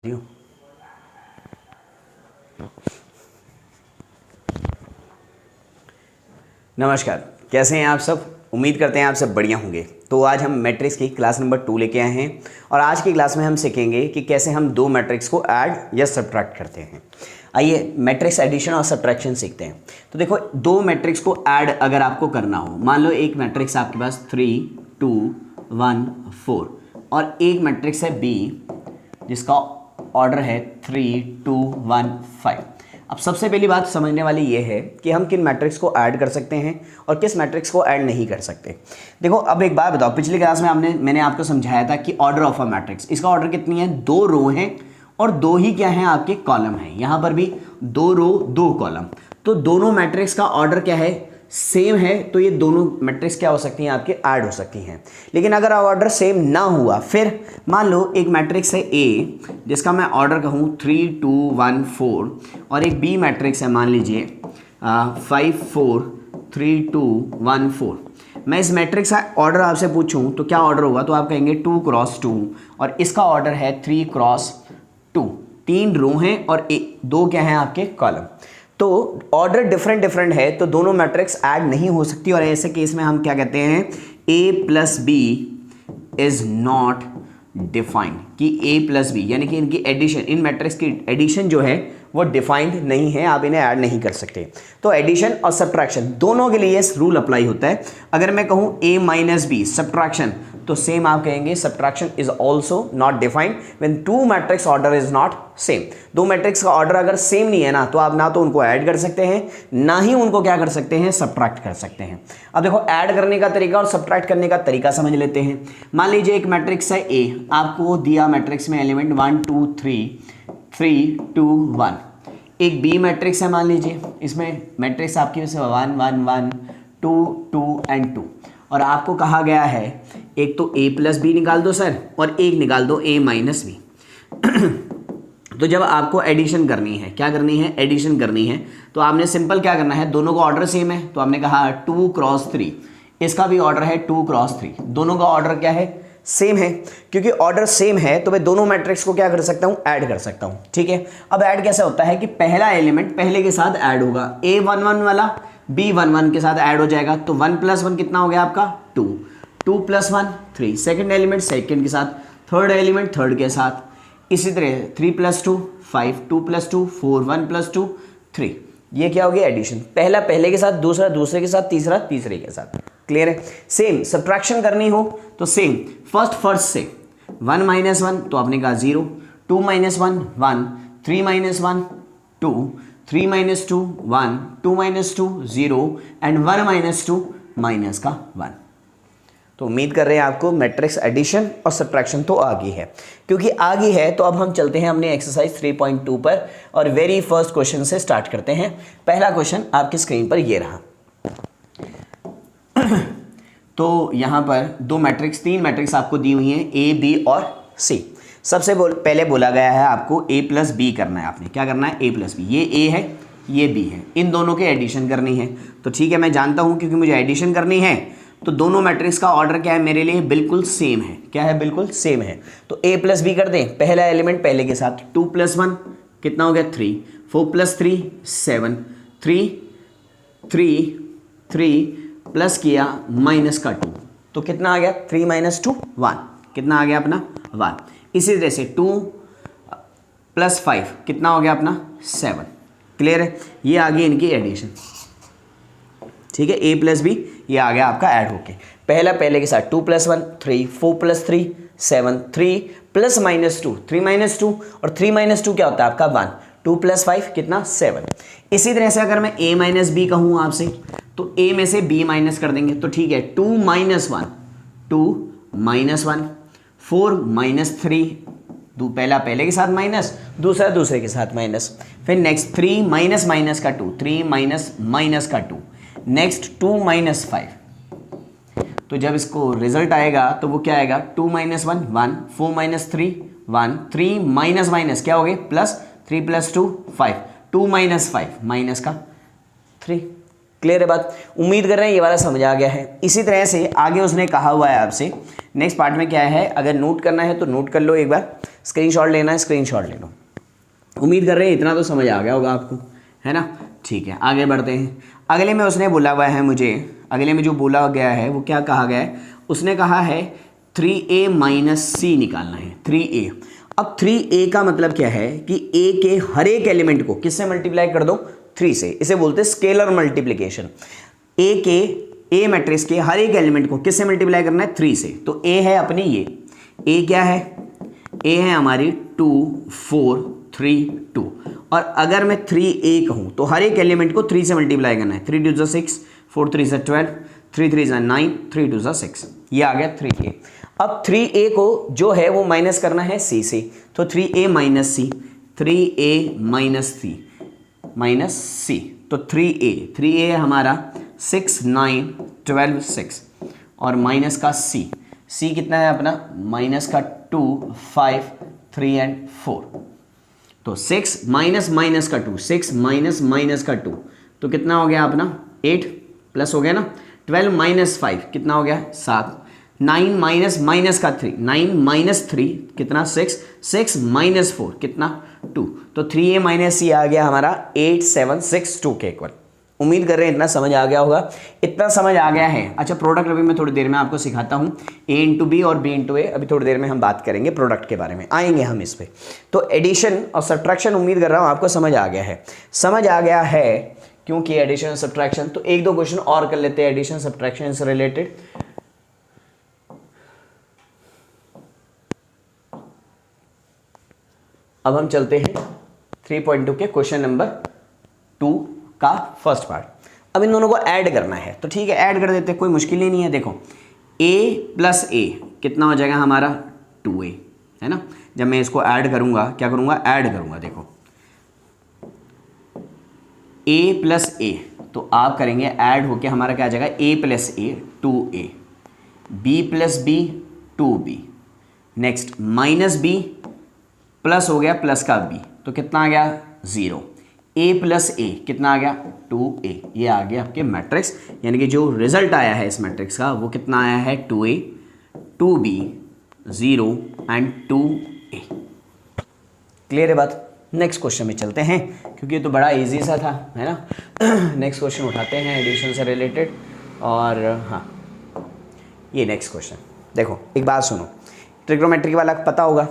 You. नमस्कार, कैसे हैं आप सब। उम्मीद करते हैं आप सब बढ़िया होंगे। तो आज हम मैट्रिक्स की क्लास नंबर 2 लेके आए हैं और आज की क्लास में हम सीखेंगे कि कैसे हम दो मैट्रिक्स को ऐड या सब्ट्रैक्ट करते हैं। आइए मैट्रिक्स एडिशन और सब्ट्रैक्शन सीखते हैं। तो देखो, दो मैट्रिक्स को ऐड अगर आपको करना हो, मान लो एक मैट्रिक्स आपके पास 3 2 1 4 और एक मैट्रिक्स है बी जिसका ऑर्डर है 3 2 1 5। अब सबसे पहली बात समझने वाली ये है कि हम किन मैट्रिक्स को ऐड कर सकते हैं और किस मैट्रिक्स को ऐड नहीं कर सकते। देखो, अब एक बात बताओ, पिछली क्लास में मैंने आपको समझाया था कि ऑर्डर ऑफ अ मैट्रिक्स, इसका ऑर्डर कितनी है, 2 रो हैं और 2 ही क्या हैं आपके कॉलम हैं। यहाँ पर भी 2 रो 2 कॉलम, तो दोनों मैट्रिक्स का ऑर्डर क्या है, सेम है। तो ये दोनों मैट्रिक्स क्या हो सकती हैं, आपके ऐड हो सकती हैं। लेकिन अगर ऑर्डर सेम ना हुआ, फिर मान लो एक मैट्रिक्स है ए जिसका मैं ऑर्डर कहूँ 3 2 1 4 और एक बी मैट्रिक्स है मान लीजिए 5 4 3 2 1 4। मैं इस मैट्रिक्स का ऑर्डर आपसे पूछूं तो क्या ऑर्डर होगा, तो आप कहेंगे 2 क्रॉस 2 और इसका ऑर्डर है 3 क्रॉस 2। 3 रो हैं और 2 क्या हैं आपके कॉलम। तो ऑर्डर डिफरेंट है तो दोनों मैट्रिक्स ऐड नहीं हो सकती और ऐसे केस में हम क्या कहते हैं, a plus B is not defined, कि a प्लस बी यानी कि इनकी एडिशन, इन मैट्रिक्स की एडिशन जो है वो डिफाइंड नहीं है, आप इन्हें ऐड नहीं कर सकते। तो एडिशन और सब्ट्रैक्शन दोनों के लिए रूल अप्लाई होता है। अगर मैं कहूँ a माइनस बी सब्ट्रैक्शन, तो सेम आप कहेंगे subtraction is also not defined when two matrix order is not same. दो मैट्रिक्स का ऑर्डर अगर सेम नहीं है ना, तो आप ना तो उनको ऐड कर सकते हैं ना ही उनको क्या कर सकते हैं, सब्ट्रैक्ट कर सकते हैं। अब देखो, ऐड करने का तरीका और सब्ट्रैक्ट करने का तरीका समझ लेते हैं। मान लीजिए एक मैट्रिक्स है ए, आपको दिया मैट्रिक्स में एलिमेंट 1 2 3 3 2 1। एक बी मैट्रिक्स है, मान लीजिए इसमें मैट्रिक्स आपकी 1 1 1 2 2 एंड 2 और आपको कहा गया है एक तो a प्लस बी निकाल दो सर और एक निकाल दो a माइनस बी। तो जब आपको एडिशन करनी है, क्या करनी है, एडिशन करनी है, तो आपने सिंपल क्या करना है, दोनों का ऑर्डर सेम है तो आपने कहा 2 क्रॉस 3, इसका भी ऑर्डर है 2 क्रॉस 3, दोनों का ऑर्डर क्या है, सेम है। क्योंकि ऑर्डर सेम है तो मैं दोनों मैट्रिक्स को क्या कर सकता हूं, ऐड कर सकता हूं। ठीक है, अब ऐड कैसे होता है कि पहला एलिमेंट पहले के साथ ऐड होगा, a11 वाला b11 के साथ ऐड हो जाएगा, तो 1 प्लस 1 कितना हो गया आपका 2, 2 प्लस 1 3, सेकेंड एलिमेंट सेकेंड के साथ, थर्ड एलिमेंट थर्ड के साथ, इसी तरह 3 प्लस 2 5, 2 प्लस 2 4, 1 प्लस 2 3। ये क्या हो गया, एडिशन। पहला पहले के साथ, दूसरा दूसरे के साथ, तीसरा तीसरे के साथ। क्लियर है। सेम सब्ट्रैक्शन करनी हो तो सेम फर्स्ट से 1 माइनस 1 तो आपने कहा 0, 2 minus 1 1, 3 minus 1 2, 3 minus 2 1, 2 minus 2 0 and 1 minus 2 minus का 1। तो उम्मीद कर रहे हैं आपको मैट्रिक्स एडिशन और सब्ट्रैक्शन तो आ गई है। क्योंकि आ गई है तो अब हम चलते हैं अपने एक्सरसाइज 3.2 पर और वेरी फर्स्ट क्वेश्चन से स्टार्ट करते हैं। पहला क्वेश्चन आपकी स्क्रीन पर ये रहा। तो यहां पर तीन मैट्रिक्स आपको दी हुई हैं, ए बी और सी। सबसे पहले बोला गया है आपको a प्लस बी करना है। आपने क्या करना है, a प्लस बी, ये a है ये b है, इन दोनों के एडिशन करनी है। तो ठीक है, मैं जानता हूं क्योंकि मुझे एडिशन करनी है तो दोनों मैट्रिक्स का ऑर्डर क्या है, मेरे लिए बिल्कुल सेम है। क्या है, बिल्कुल सेम है। तो a प्लस बी कर दें, पहला एलिमेंट पहले के साथ, 2 प्लस 1 कितना हो गया 3, 4 प्लस 3 7, 3 3 3 प्लस किया माइनस का 2 तो कितना आ गया, 3 माइनस 2 1, कितना आ गया अपना 1। इसी तरह से 2 प्लस 5 कितना हो गया अपना 7। क्लियर है, ये आ गई इनकी एडिशन। ठीक है, a प्लस बी ये आ गया आपका ऐड होके, पहला पहले के साथ 2 plus 1 3, 4 plus 3 7, 3 plus minus 2 3 minus 2 और 3 माइनस 2 क्या होता है आपका 1, 2 प्लस 5 कितना 7। इसी तरह से अगर मैं a माइनस बी कहूँ आपसे तो a में से b माइनस कर देंगे तो ठीक है, 2 माइनस 1 2 माइनस 1, 4 माइनस 3, पहला पहले के साथ माइनस, दूसरा दूसरे के साथ माइनस, फिर नेक्स्ट 3 माइनस माइनस का 2, 3 माइनस माइनस का 2, नेक्स्ट 2 माइनस 5। तो जब इसको रिजल्ट आएगा तो वो क्या आएगा, 2 माइनस 1 1, 4 माइनस 3 1, 3 माइनस माइनस क्या हो गए प्लस, 3 प्लस 2 5, 2 माइनस 5 माइनस का 3। क्लियर है बात? उम्मीद कर रहे हैं ये वाला समझ आ गया है। इसी तरह से आगे उसने कहा हुआ है आपसे नेक्स्ट पार्ट में क्या है, अगर नोट करना है तो नोट कर लो, एक बार स्क्रीनशॉट लेना है स्क्रीनशॉट ले लो। उम्मीद कर रहे हैं इतना तो समझ आ गया होगा आपको, है ना? ठीक है, आगे बढ़ते हैं। अगले में उसने बोला हुआ है मुझे, अगले में जो बोला गया है वो क्या कहा गया है, उसने कहा है 3a माइनस सी निकालना है, 3a। अब 3a का मतलब क्या है कि a के हर एक एलिमेंट को किससे मल्टीप्लाई कर दो, 3 से। इसे बोलते हैं स्केलर मल्टीप्लिकेशन। a मैट्रिक्स के हर एक एलिमेंट को किससे मल्टीप्लाई करना है, 3 से। तो a है अपनी ये, a क्या है, a है हमारी 2 4 3 2। और अगर मैं 3a कहूँ तो हर एक एलिमेंट को 3 से मल्टीप्लाई करना है। 3 2 ज़ा 6, 4 3 ज़ा 12, 3 3 ज़ा 9, 3 2 ज़ा 6। ये आ गया 3a। अब 3a को जो है वो माइनस करना है c से, तो 3a minus c, 3a minus c, तो 3a है हमारा 6 9 12 6 और माइनस का c कितना है अपना, माइनस का 2 5 3 एंड 4। तो 6 माइनस माइनस का 2, 6 माइनस माइनस का 2, तो कितना हो गया अपना 8 प्लस हो गया ना, 12 माइनस 5 कितना हो गया 7, 9 माइनस माइनस का 3, 9 माइनस 3 कितना 6, 6 माइनस 4 कितना 2। तो 3a माइनस c आ गया हमारा 8 7 6 2 के इक्वल। उम्मीद कर रहे हैं इतना समझ आ गया होगा। इतना समझ आ गया है। अच्छा, प्रोडक्ट अभी मैं थोड़ी देर में आपको सिखाता हूँ, a इंटू बी और b इंटू ए। अभी थोड़ी देर में हम बात करेंगे प्रोडक्ट के बारे में, आएंगे हम इस पे। तो एडिशन और सब्ट्रैक्शन उम्मीद कर रहा हूँ आपको समझ आ गया है, समझ आ गया है, क्योंकि एडिशन और सब्ट्रैक्शन। तो एक दो क्वेश्चन और कर लेते हैं एडिशन सब्ट्रैक्शन से रिलेटेड। अब हम चलते हैं 3.2 के क्वेश्चन नंबर 2 का फर्स्ट पार्ट। अब इन दोनों को ऐड करना है, तो ठीक है ऐड कर देते हैं, कोई मुश्किल ही नहीं है। देखो a प्लस a कितना हो जाएगा हमारा 2a, है ना? जब मैं इसको ऐड करूंगा, क्या करूंगा, ऐड करूंगा। देखो a प्लस a, तो आप करेंगे ऐड होके हमारा क्या आ जाएगा, a plus a 2a, b plus b 2b, next minus b plus हो गया प्लस का b, तो कितना आ गया 0। a प्लस a कितना आ गया 2a। ये आ गया आपके मैट्रिक्स, यानी कि जो रिजल्ट आया है इस मैट्रिक्स का वो कितना आया है 2a 2b 0 and 2a। Clear है बात? नेक्स्ट क्वेश्चन में चलते हैं, क्योंकि ये तो बड़ा इजी सा था, है ना? नेक्स्ट क्वेश्चन उठाते हैं एडिशन से रिलेटेड। और हाँ, ये नेक्स्ट क्वेश्चन देखो, एक बात सुनो, ट्रिग्नोमेट्री वाला पता होगा,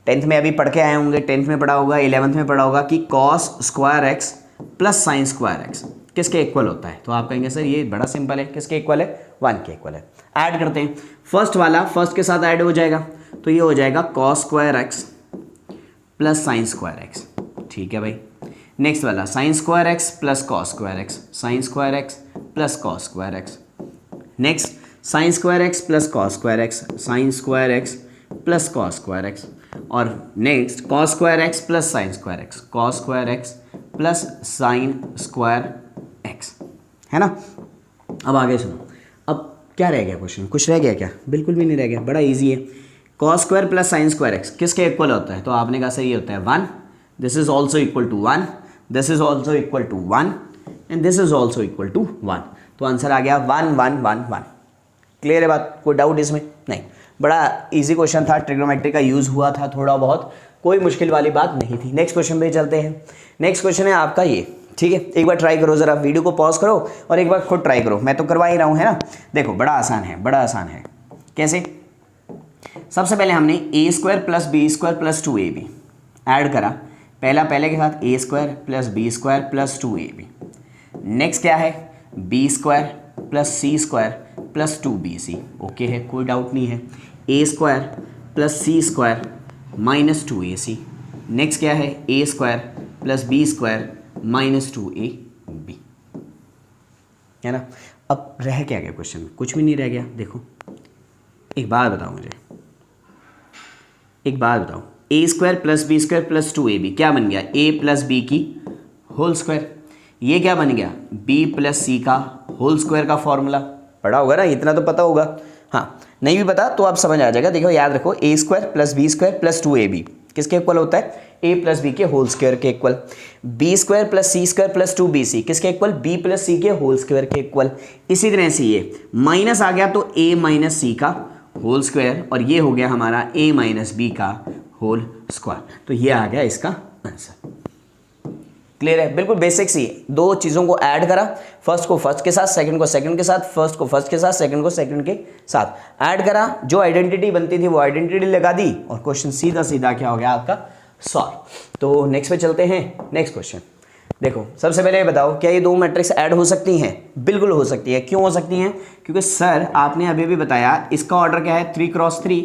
10th में अभी पढ़ के आए होंगे, 10th में पढ़ा होगा, 11th में पढ़ा होगा कि cos square x plus sine square x किसके इक्वल होता है। तो आप कहेंगे सर ये बड़ा सिंपल है, किसके इक्वल है, 1 के इक्वल है। ऐड करते हैं, फर्स्ट वाला फर्स्ट के साथ ऐड हो जाएगा, तो ये हो जाएगा cos square x plus sine square x, ठीक है भाई। नेक्स्ट वाला sine square x plus cos square x, sine square x plus cos square x. Next sine square x plus cos square x, sine square x plus cos square x. और next cos square x plus sine square x, cos square x plus sine square x, है ना? अब आगे सुनो, अब क्या रह गया क्वेश्चन, कुछ रह गया क्या? बिल्कुल भी नहीं रह गया, बड़ा इजी है। Cos square plus sine square x किसके इक्वल होता है? तो आपने कहा सही होता है 1, this is also equal to 1, this is also equal to 1 and this is also equal to 1। तो आंसर आ गया 1 1 1 1। क्लियर है बात? कोई डाउट इसमें नहीं? बड़ा इजी क्वेश्चन था, ट्रिग्नोमेट्री का यूज़ हुआ था थोड़ा बहुत, कोई मुश्किल वाली बात नहीं थी। नेक्स्ट क्वेश्चन पे चलते हैं। नेक्स्ट क्वेश्चन है आपका ये, ठीक है? एक बार ट्राई करो, ज़रा वीडियो को पॉज करो और एक बार खुद ट्राई करो, मैं तो करवा ही रहा हूँ, है ना? देखो बड़ा आसान है, बड़ा आसान है। कैसे? सबसे पहले हमने a square plus B square plus 2ab add करा, पहले के साथ a square plus B square plus 2ab। Next क्या है, b square plus C square plus 2bc। Okay है, कोई डाउट नहीं है। a square plus C square minus 2ac। Next क्या है, a square plus B square minus 2ab, है ना? अब रह क्या गया क्वेश्चन में? कुछ भी नहीं रह गया। देखो एक बात बताओ मुझे, एक बात बताओ, a square plus B square plus 2ab क्या बन गया? a प्लस बी की होल स्क्वायर। ये क्या बन गया? b प्लस सी का होल स्क्वायर का फॉर्मूला। पढ़ा होगा ना, इतना तो पता होगा। हाँ, नहीं भी पता तो आप समझ आ जाएगा। देखो याद रखो, a square plus B square plus 2ab किसके इक्वल होता है? ए प्लस बी के होल स्क्वायर के equal, B square plus C square plus 2bc किसके इक्वल, बी प्लस सी के होल स्क्वायर के इक्वल। इसी तरह से ये माइनस आ गया तो a माइनस सी का होल स्क्वायर, और ये हो गया हमारा a माइनस बी का होल स्क्वायर। तो ये आ गया इसका आंसर। क्लियर है, बिल्कुल बेसिक सी, दो चीज़ों को ऐड करा, फर्स्ट को फर्स्ट के साथ, सेकंड को सेकंड के साथ, फर्स्ट को फर्स्ट के साथ, सेकंड को सेकंड के साथ ऐड करा, जो आइडेंटिटी बनती थी वो आइडेंटिटी लगा दी, और क्वेश्चन सीधा सीधा क्या हो गया आपका, सॉल्व। तो नेक्स्ट पे चलते हैं। नेक्स्ट क्वेश्चन देखो, सबसे पहले बताओ क्या ये दो मैट्रिक्स ऐड हो सकती हैं? बिल्कुल हो सकती है। क्यों हो सकती हैं? क्योंकि सर आपने अभी भी बताया इसका ऑर्डर क्या है, 3x3,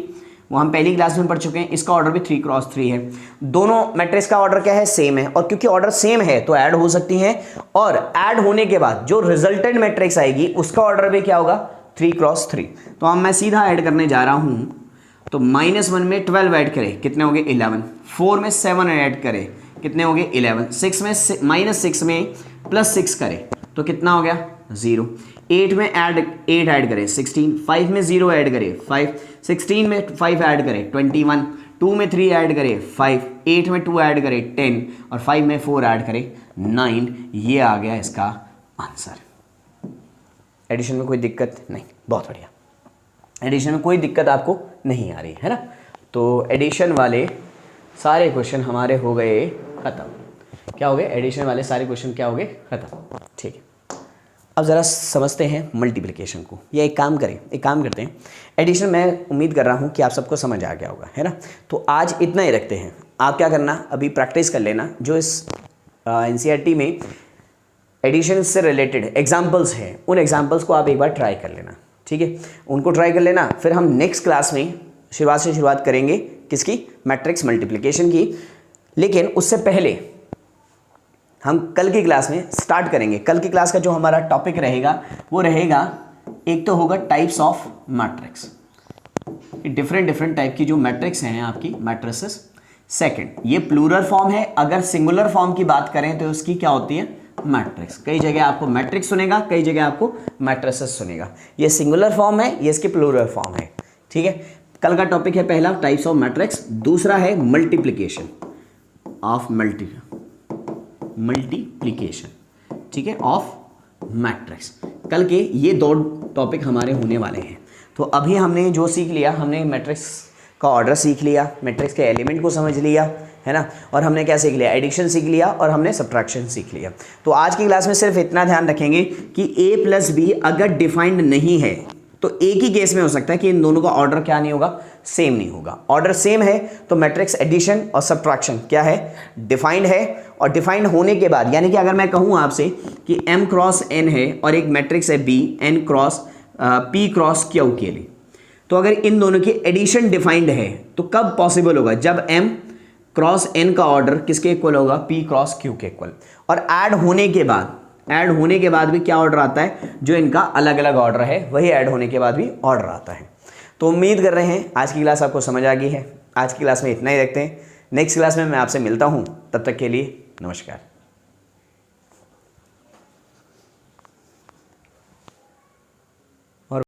वो हम पहली क्लास में पढ़ चुके हैं। इसका ऑर्डर भी 3x3 है। दोनों मैट्रिक्स का ऑर्डर क्या है, सेम है, और क्योंकि ऑर्डर सेम है तो ऐड हो सकती हैं, और ऐड होने के बाद जो रिजल्टेंट मैट्रिक्स आएगी उसका ऑर्डर भी क्या होगा, 3x3। तो अब मैं सीधा ऐड करने जा रहा हूं, तो -1 में 12 ऐड करें कितने हो गए, 11, 4 में 7 ऐड करें कितने हो गए, 11, 6 में -6 में +6 करें तो कितना हो गया, 0, 8 में 8 ऐड करें 16, 5 में 0 ऐड करें 5, 16 में 5 ऐड करें 21, 2 में 3 ऐड करें 5, 8 में 2 ऐड करें 10, और 5 में 4 ऐड करें 9। ये आ गया इसका आंसर। एडिशन में कोई दिक्कत नहीं, बहुत बढ़िया, एडिशन में कोई दिक्कत आपको नहीं आ रही है ना। तो एडिशन वाले सारे क्वेश्चन हमारे हो गए खत्म। क्या हो गए, एडिशन वाले सारे क्वेश्चन क्या हो गए, खत्म। ठीक है, अब ज़रा समझते हैं मल्टीप्लिकेशन को, या एक काम करते हैं, एडिशन मैं उम्मीद कर रहा हूँ कि आप सबको समझ आ गया होगा, है ना। तो आज इतना ही रखते हैं। आप क्या करना, अभी प्रैक्टिस कर लेना, जो इस NCERT में एडिशन से रिलेटेड एग्जाम्पल्स हैं, उन एग्जाम्पल्स को आप एक बार ट्राई कर लेना, ठीक है, उनको ट्राई कर लेना। फिर हम नेक्स्ट क्लास में शुरुआत करेंगे किसकी, मैट्रिक्स मल्टीप्लिकेशन की। लेकिन उससे पहले हम कल की क्लास में स्टार्ट करेंगे। कल की क्लास का जो हमारा टॉपिक रहेगा वो रहेगा, एक तो होगा types of matrix, different type की जो मैट्रिक्स हैं आपकी मैट्रिसेस। सेकंड, ये प्लूरल फॉर्म है, अगर सिंगुलर फॉर्म की बात करें तो उसकी क्या होती है, मैट्रिक्स। कई जगह आपको मैट्रिक्स सुनेगा, कई जगह आपको मैट्रिसेस सुनेगा। ये सिंगुलर फॉर्म है, ये इसकी प्लूरल फॉर्म है, ठीक है। कल का टॉपिक है पहला टाइप्स ऑफ मैट्रिक्स, दूसरा है मल्टीप्लिकेशन ऑफ मल्टीप्लिकेशन, ठीक है, ऑफ मैट्रिक्स। कल के ये दो टॉपिक हमारे होने वाले हैं। तो अभी हमने जो सीख लिया, हमने मैट्रिक्स का ऑर्डर सीख लिया, मैट्रिक्स के एलिमेंट को समझ लिया, है ना, और हमने क्या सीख लिया, एडिशन सीख लिया, और हमने सब्ट्रैक्शन सीख लिया। तो आज की क्लास में सिर्फ इतना ध्यान रखेंगे कि a प्लस बी अगर डिफाइंड नहीं है तो एक ही केस में हो सकता है कि इन दोनों का ऑर्डर क्या नहीं होगा, सेम नहीं होगा। ऑर्डर सेम है तो मैट्रिक्स एडिशन और सब्ट्रैक्शन क्या है, डिफाइंड है। और डिफाइंड होने के बाद, यानी कि अगर मैं कहूँ आपसे कि m क्रॉस n है और एक मैट्रिक्स है b n cross p cross q के लिए, तो अगर इन दोनों की एडिशन डिफाइंड है तो कब पॉसिबल होगा, जब m क्रॉस n का ऑर्डर किसके इक्वल होगा, p क्रॉस q के इक्वल। और ऐड होने के बाद भी क्या ऑर्डर आता है, जो इनका अलग अलग ऑर्डर है वही ऐड होने के बाद भी ऑर्डर आता है। तो उम्मीद कर रहे हैं आज की क्लास आपको समझ आ गई है। आज की क्लास में इतना ही रखते हैं, नेक्स्ट क्लास में मैं आपसे मिलता हूँ, तब तक के लिए नमस्कार।